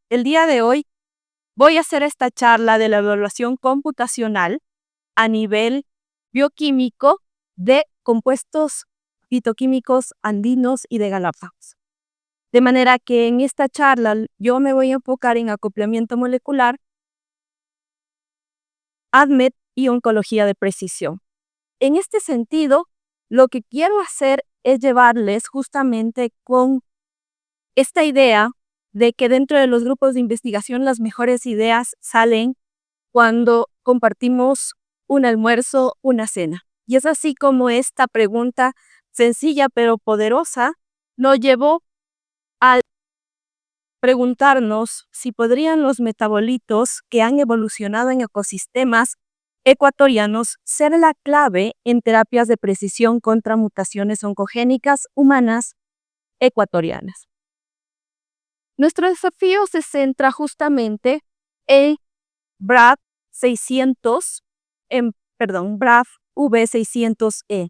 El día de hoy voy a hacer esta charla de la evaluación computacional a nivel bioquímico de compuestos fitoquímicos andinos y de Galápagos. De manera que en esta charla yo me voy a enfocar en acoplamiento molecular, ADMET y oncología de precisión. En este sentido, lo que quiero hacer es llevarles justamente con esta idea de que dentro de los grupos de investigación las mejores ideas salen cuando compartimos un almuerzo, una cena. Y es así como esta pregunta sencilla pero poderosa nos llevó a preguntarnos si podrían los metabolitos que han evolucionado en ecosistemas ecuatorianos ser la clave en terapias de precisión contra mutaciones oncogénicas humanas ecuatorianas. Nuestro desafío se centra justamente en BRAF 600, BRAF V600E.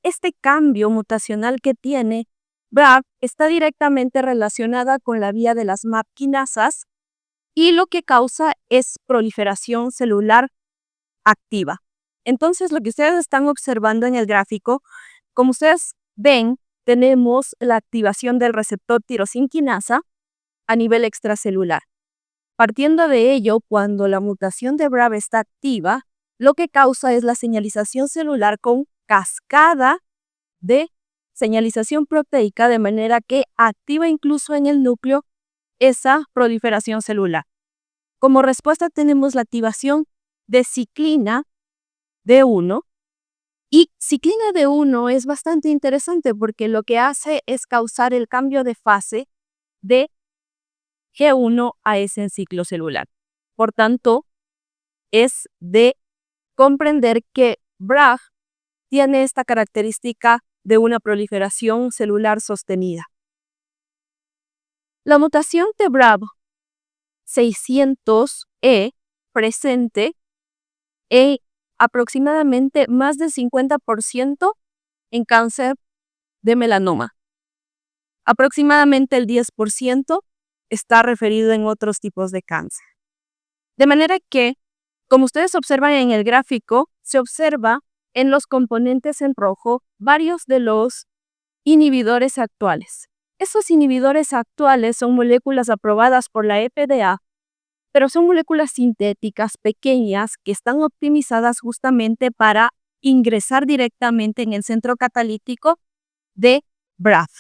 Este cambio mutacional que tiene BRAF está directamente relacionada con la vía de las MAP quinasas y lo que causa es proliferación celular activa. Entonces, lo que ustedes están observando en el gráfico, como ustedes ven, tenemos la activación del receptor tirosin quinasa a nivel extracelular. Partiendo de ello, cuando la mutación de BRAF está activa, lo que causa es la señalización celular con cascada de señalización proteica, de manera que activa incluso en el núcleo esa proliferación celular. Como respuesta tenemos la activación de ciclina D1, y ciclina D1 es bastante interesante porque lo que hace es causar el cambio de fase de G1 a S en ciclo celular. Por tanto, es de comprender que BRAF tiene esta característica de una proliferación celular sostenida. La mutación de BRAF 600E presente en aproximadamente más del 50% en cáncer de melanoma. Aproximadamente el 10% está referido en otros tipos de cáncer. De manera que, como ustedes observan en el gráfico, se observa en los componentes en rojo varios de los inhibidores actuales. Esos inhibidores actuales son moléculas aprobadas por la EPDA, pero son moléculas sintéticas pequeñas que están optimizadas justamente para ingresar directamente en el centro catalítico de BRAF.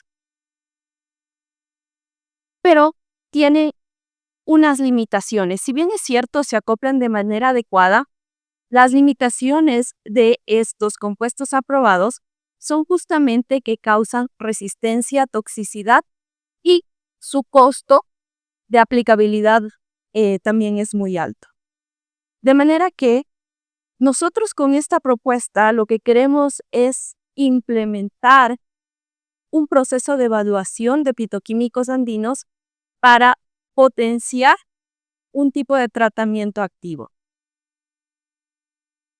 Pero tiene unas limitaciones. Si bien es cierto, se acoplan de manera adecuada, las limitaciones de estos compuestos aprobados son justamente que causan resistencia, toxicidad y su costo de aplicabilidad también es muy alto. De manera que nosotros con esta propuesta lo que queremos es implementar un proceso de evaluación de fitoquímicos andinos para potenciar un tipo de tratamiento activo.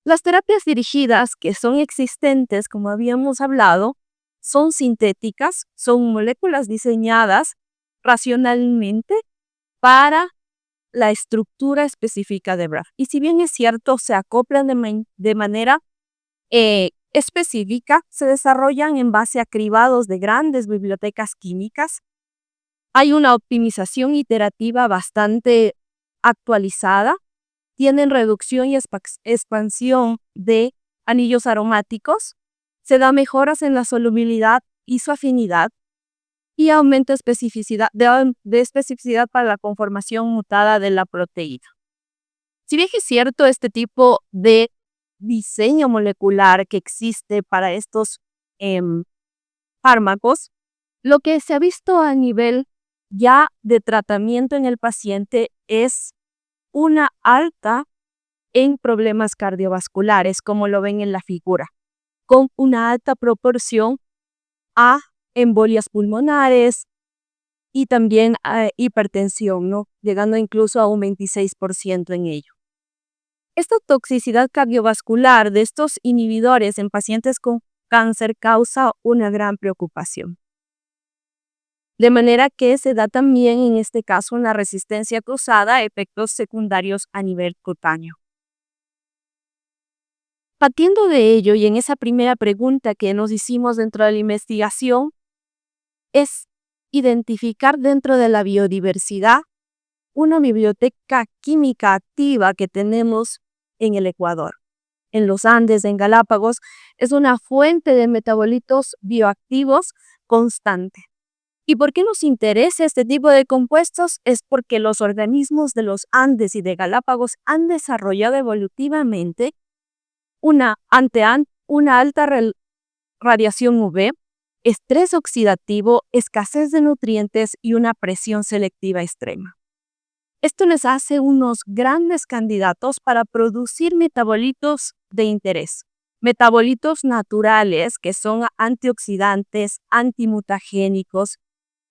Las terapias dirigidas que son existentes, como habíamos hablado, son sintéticas, son moléculas diseñadas racionalmente para la estructura específica de BRAF. Y si bien es cierto, se acoplan de manera específica, se desarrollan en base a cribados de grandes bibliotecas químicas. Hay una optimización iterativa bastante actualizada. Tienen reducción y expansión de anillos aromáticos. Se da mejoras en la solubilidad y su afinidad. Y aumenta de especificidad para la conformación mutada de la proteína. Si bien es cierto, este tipo de diseño molecular que existe para estos fármacos, lo que se ha visto a nivel ya de tratamiento en el paciente es una alta en problemas cardiovasculares, como lo ven en la figura, con una alta proporción a embolias pulmonares y también a hipertensión, ¿no? Llegando incluso a un 26% en ello. Esta toxicidad cardiovascular de estos inhibidores en pacientes con cáncer causa una gran preocupación. De manera que se da también en este caso una resistencia cruzada a efectos secundarios a nivel cutáneo. Partiendo de ello y en esa primera pregunta que nos hicimos dentro de la investigación, es identificar dentro de la biodiversidad una biblioteca química activa que tenemos en el Ecuador. En los Andes, en Galápagos, es una fuente de metabolitos bioactivos constante. ¿Y por qué nos interesa este tipo de compuestos? Es porque los organismos de los Andes y de Galápagos han desarrollado evolutivamente una alta radiación UV, estrés oxidativo, escasez de nutrientes y una presión selectiva extrema. Esto les hace unos grandes candidatos para producir metabolitos de interés. Metabolitos naturales que son antioxidantes, antimutagénicos,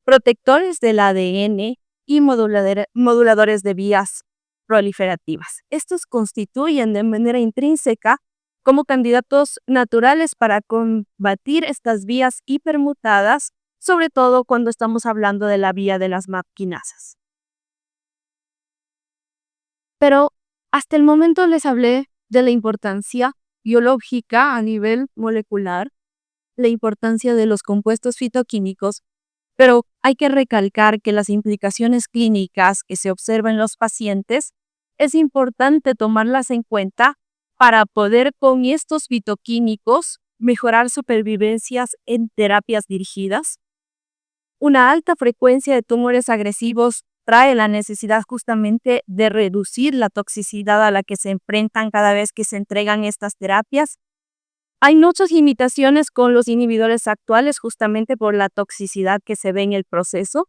protectores del ADN y moduladores de vías proliferativas. Estos constituyen de manera intrínseca como candidatos naturales para combatir estas vías hipermutadas, sobre todo cuando estamos hablando de la vía de las MAP quinasas. Pero hasta el momento les hablé de la importancia biológica a nivel molecular, la importancia de los compuestos fitoquímicos, pero hay que recalcar que las implicaciones clínicas que se observan en los pacientes es importante tomarlas en cuenta para poder con estos fitoquímicos mejorar supervivencias en terapias dirigidas. Una alta frecuencia de tumores agresivos trae la necesidad justamente de reducir la toxicidad a la que se enfrentan cada vez que se entregan estas terapias. Hay muchas limitaciones con los inhibidores actuales justamente por la toxicidad que se ve en el proceso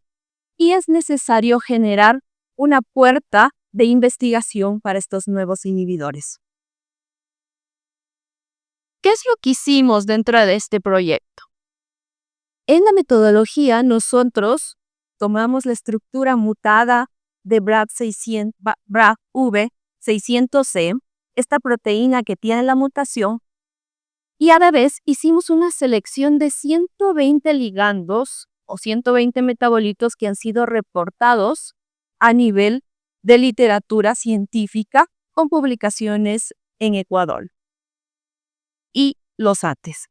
y es necesario generar una puerta de investigación para estos nuevos inhibidores. ¿Qué es lo que hicimos dentro de este proyecto? En la metodología nosotros tomamos la estructura mutada de BRAF600C, esta proteína que tiene la mutación, y a la vez hicimos una selección de 120 ligandos o 120 metabolitos que han sido reportados a nivel de literatura científica con publicaciones en Ecuador y los ATES.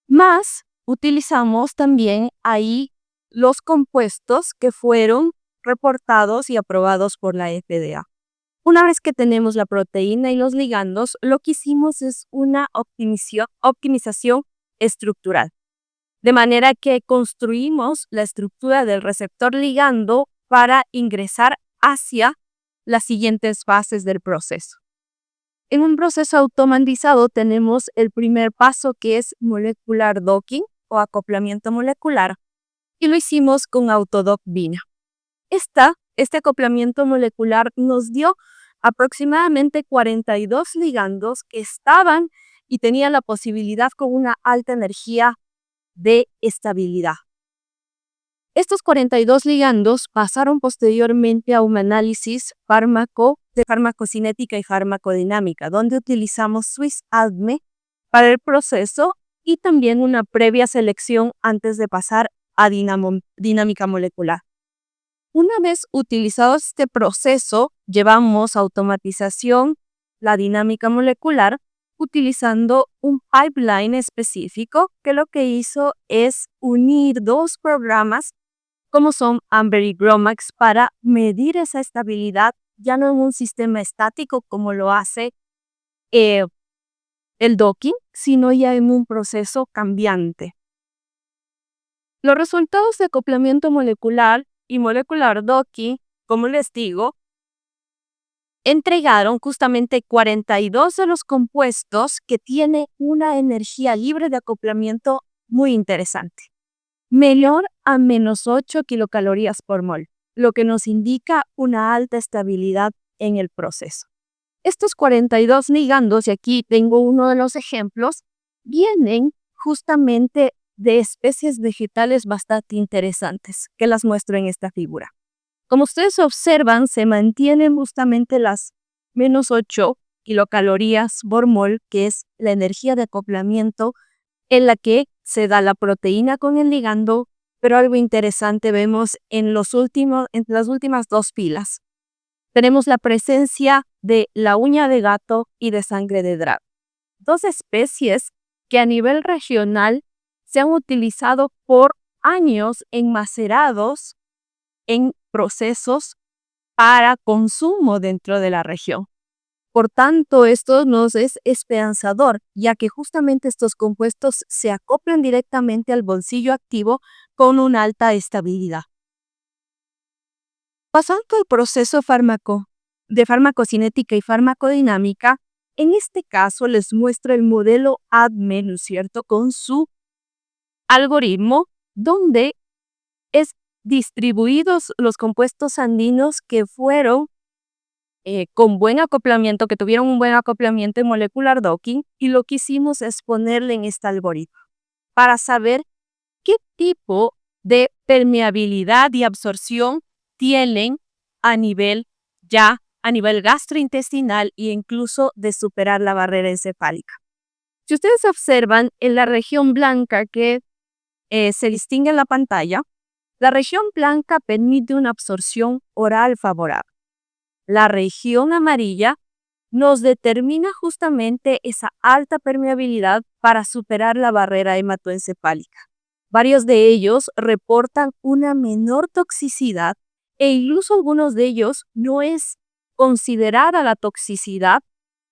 Más utilizamos también ahí los compuestos que fueron reportados y aprobados por la FDA. Una vez que tenemos la proteína y los ligandos, lo que hicimos es una optimización estructural. De manera que construimos la estructura del receptor ligando para ingresar hacia las siguientes fases del proceso. En un proceso automatizado tenemos el primer paso que es molecular docking o acoplamiento molecular y lo hicimos con Autodock Vina. Este acoplamiento molecular nos dio aproximadamente 42 ligandos que estaban y tenían la posibilidad con una alta energía de estabilidad. Estos 42 ligandos pasaron posteriormente a un análisis de farmacocinética y farmacodinámica, donde utilizamos SwissADME para el proceso y también una previa selección antes de pasar a dinámica molecular. Una vez utilizado este proceso, llevamos a automatización la dinámica molecular utilizando un pipeline específico que lo que hizo es unir dos programas como son Amber y GROMACS para medir esa estabilidad ya no en un sistema estático como lo hace el docking, sino ya en un proceso cambiante. Los resultados de acoplamiento molecular y molecular docking, como les digo, entregaron justamente 42 de los compuestos que tienen una energía libre de acoplamiento muy interesante. Menor a menos 8 kilocalorías por mol, lo que nos indica una alta estabilidad en el proceso. Estos 42 ligandos, y aquí tengo uno de los ejemplos, vienen justamente de especies vegetales bastante interesantes, que las muestro en esta figura. Como ustedes observan, se mantienen justamente las menos 8 kilocalorías por mol, que es la energía de acoplamiento en la que se da la proteína con el ligando, pero algo interesante vemos en las últimas dos filas. Tenemos la presencia de la uña de gato y de sangre de dragón. Dos especies que a nivel regional se han utilizado por años enmacerados en procesos para consumo dentro de la región. Por tanto, esto nos es esperanzador, ya que justamente estos compuestos se acoplan directamente al bolsillo activo con una alta estabilidad. Pasando al proceso de farmacocinética y farmacodinámica, en este caso les muestro el modelo ADME, ¿no es cierto?, con su algoritmo, donde es distribuidos los compuestos andinos que fueron con buen acoplamiento, que tuvieron un buen acoplamiento en molecular docking, y lo que hicimos es ponerle en este algoritmo para saber qué tipo de permeabilidad y absorción tienen a nivel gastrointestinal e incluso de superar la barrera encefálica. Si ustedes observan en la región blanca que se distingue en la pantalla, la región blanca permite una absorción oral favorable. La región amarilla nos determina justamente esa alta permeabilidad para superar la barrera hematoencefálica. Varios de ellos reportan una menor toxicidad e incluso algunos de ellos no es considerada la toxicidad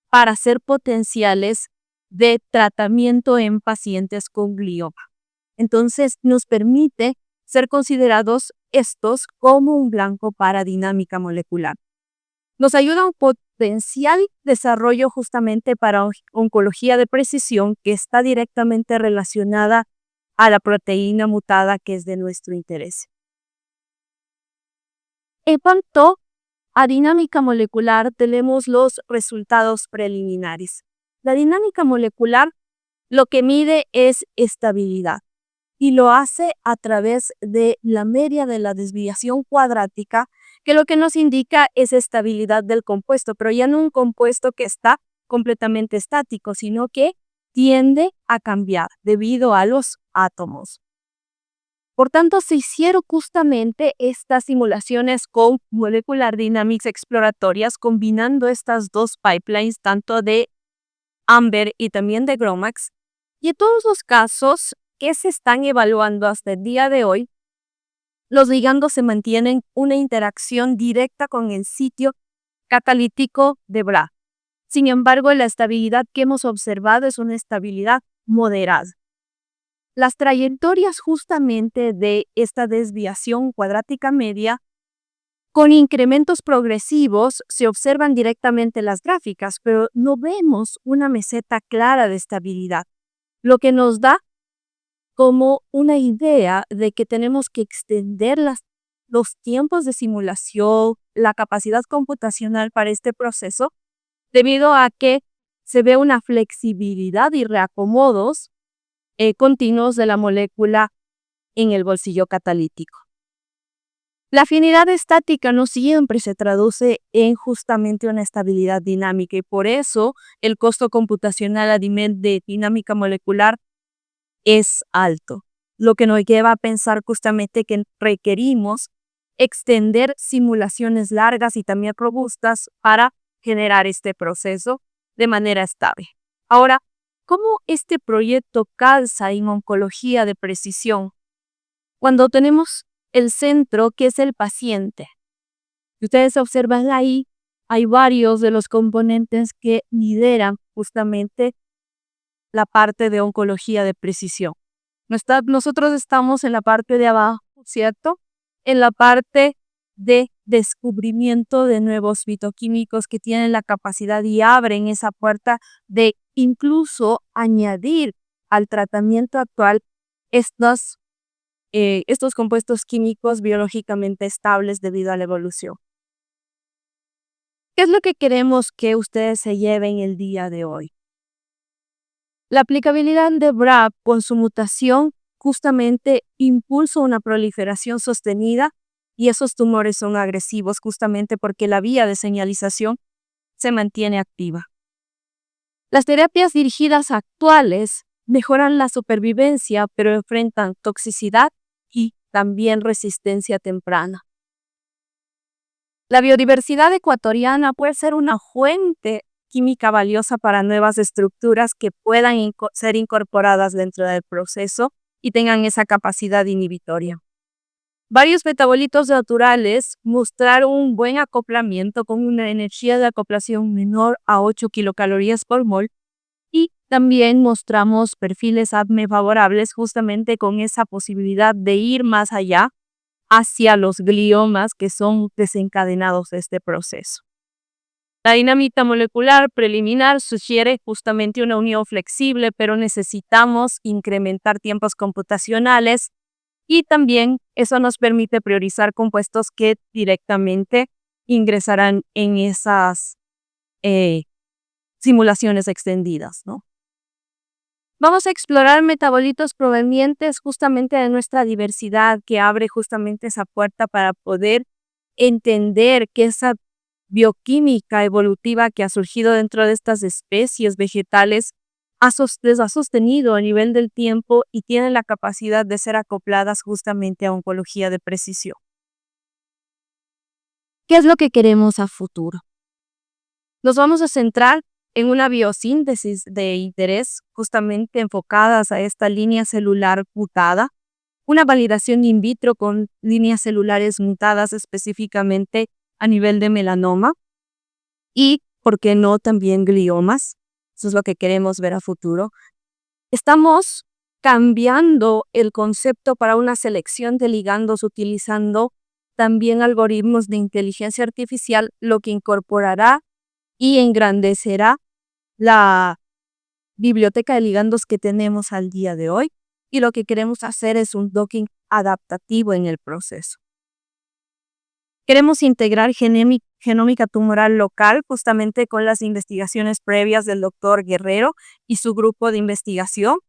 para ser potenciales de tratamiento en pacientes con glioma. Entonces nos permite ser considerados estos como un blanco para dinámica molecular. Nos ayuda a un potencial desarrollo justamente para oncología de precisión que está directamente relacionada a la proteína mutada que es de nuestro interés. En cuanto a dinámica molecular, tenemos los resultados preliminares. La dinámica molecular lo que mide es estabilidad y lo hace a través de la media de la desviación cuadrática, que lo que nos indica es estabilidad del compuesto, pero ya no un compuesto que está completamente estático, sino que tiende a cambiar debido a los átomos. Por tanto, se hicieron justamente estas simulaciones con Molecular Dynamics exploratorias, combinando estas dos pipelines, tanto de Amber y también de GROMACS, y en todos los casos que se están evaluando hasta el día de hoy, los ligandos se mantienen una interacción directa con el sitio catalítico de BRA. Sin embargo, la estabilidad que hemos observado es una estabilidad moderada. Las trayectorias justamente de esta desviación cuadrática media, con incrementos progresivos, se observan directamente en las gráficas, pero no vemos una meseta clara de estabilidad, lo que nos da como una idea de que tenemos que extender los tiempos de simulación, la capacidad computacional para este proceso, debido a que se ve una flexibilidad y reacomodos continuos de la molécula en el bolsillo catalítico. La afinidad estática no siempre se traduce en justamente una estabilidad dinámica, y por eso el costo computacional a nivel de dinámica molecular es alto, lo que nos lleva a pensar justamente que requerimos extender simulaciones largas y también robustas para generar este proceso de manera estable. Ahora, ¿cómo este proyecto calza en oncología de precisión? Cuando tenemos el centro, que es el paciente. Si ustedes observan ahí, hay varios de los componentes que lideran justamente la parte de oncología de precisión. Nosotros estamos en la parte de abajo, ¿cierto? En la parte de descubrimiento de nuevos fitoquímicos que tienen la capacidad y abren esa puerta de incluso añadir al tratamiento actual estos compuestos químicos biológicamente estables debido a la evolución. ¿Qué es lo que queremos que ustedes se lleven el día de hoy? La aplicabilidad de BRAF con su mutación justamente impulsa una proliferación sostenida, y esos tumores son agresivos justamente porque la vía de señalización se mantiene activa. Las terapias dirigidas actuales mejoran la supervivencia, pero enfrentan toxicidad y también resistencia temprana. La biodiversidad ecuatoriana puede ser una fuente química valiosa para nuevas estructuras que puedan ser incorporadas dentro del proceso y tengan esa capacidad inhibitoria. Varios metabolitos naturales mostraron un buen acoplamiento con una energía de acoplación menor a 8 kilocalorías por mol y también mostramos perfiles ADME favorables justamente con esa posibilidad de ir más allá hacia los gliomas que son desencadenados de este proceso. La dinámica molecular preliminar sugiere justamente una unión flexible, pero necesitamos incrementar tiempos computacionales y también eso nos permite priorizar compuestos que directamente ingresarán en esas simulaciones extendidas, ¿no? Vamos a explorar metabolitos provenientes justamente de nuestra diversidad, que abre justamente esa puerta para poder entender que esa bioquímica evolutiva que ha surgido dentro de estas especies vegetales les ha sostenido a nivel del tiempo y tienen la capacidad de ser acopladas justamente a oncología de precisión. ¿Qué es lo que queremos a futuro? Nos vamos a centrar en una biosíntesis de interés justamente enfocadas a esta línea celular mutada, una validación in vitro con líneas celulares mutadas específicamente a nivel de melanoma y, ¿por qué no, también gliomas? Eso es lo que queremos ver a futuro. Estamos cambiando el concepto para una selección de ligandos utilizando también algoritmos de inteligencia artificial, lo que incorporará y engrandecerá la biblioteca de ligandos que tenemos al día de hoy, y lo que queremos hacer es un docking adaptativo en el proceso. Queremos integrar genómica tumoral local justamente con las investigaciones previas del doctor Guerrero y su grupo de investigación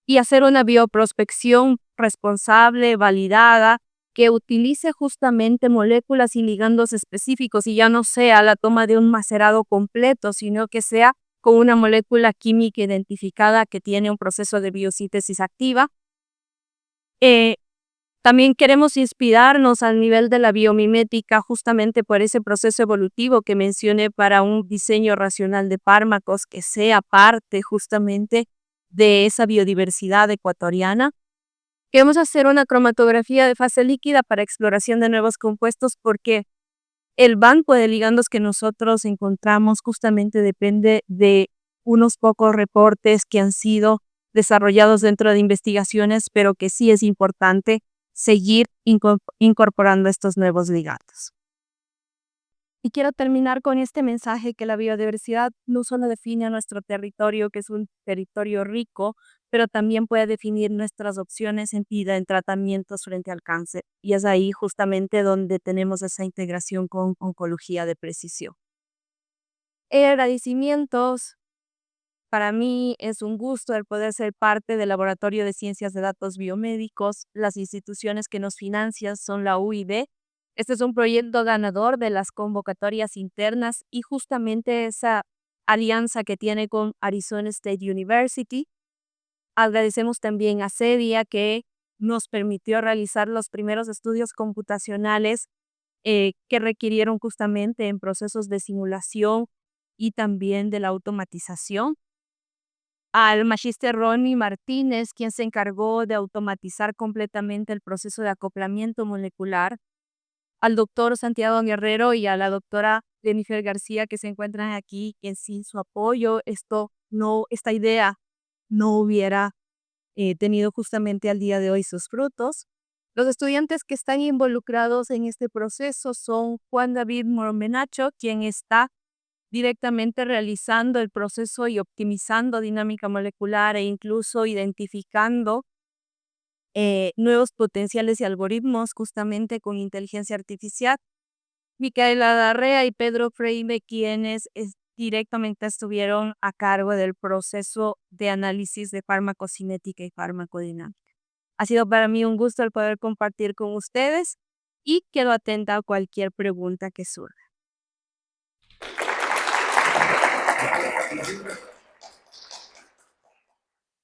y hacer una bioprospección responsable, validada, que utilice justamente moléculas y ligandos específicos y ya no sea la toma de un macerado completo, sino que sea con una molécula química identificada que tiene un proceso de biosíntesis activa. También queremos inspirarnos al nivel de la biomimética justamente por ese proceso evolutivo que mencioné para un diseño racional de fármacos que sea parte justamente de esa biodiversidad ecuatoriana. Queremos hacer una cromatografía de fase líquida para exploración de nuevos compuestos porque el banco de ligandos que nosotros encontramos justamente depende de unos pocos reportes que han sido desarrollados dentro de investigaciones, pero que sí es importante seguir incorporando estos nuevos ligandos. Y quiero terminar con este mensaje que la biodiversidad no solo define a nuestro territorio, que es un territorio rico, pero también puede definir nuestras opciones en vida, en tratamientos frente al cáncer. Y es ahí justamente donde tenemos esa integración con oncología de precisión. Agradecimientos. Para mí es un gusto el poder ser parte del Laboratorio de Ciencias de Datos Biomédicos. Las instituciones que nos financian son la UIB. Este es un proyecto ganador de las convocatorias internas y justamente esa alianza que tiene con Arizona State University. Agradecemos también a CEDIA que nos permitió realizar los primeros estudios computacionales que requirieron justamente en procesos de simulación y también de la automatización. Al magíster Ronnie Martínez, quien se encargó de automatizar completamente el proceso de acoplamiento molecular, al doctor Santiago Guerrero y a la doctora Jennifer García que se encuentran aquí, que sin su apoyo esta idea no hubiera tenido justamente al día de hoy sus frutos. Los estudiantes que están involucrados en este proceso son Juan David Mormenacho, quien está directamente realizando el proceso y optimizando dinámica molecular e incluso identificando nuevos potenciales y algoritmos justamente con inteligencia artificial. Micaela Darrea y Pedro Freire, quienes directamente estuvieron a cargo del proceso de análisis de farmacocinética y farmacodinámica. Ha sido para mí un gusto el poder compartir con ustedes y quedo atenta a cualquier pregunta que surja.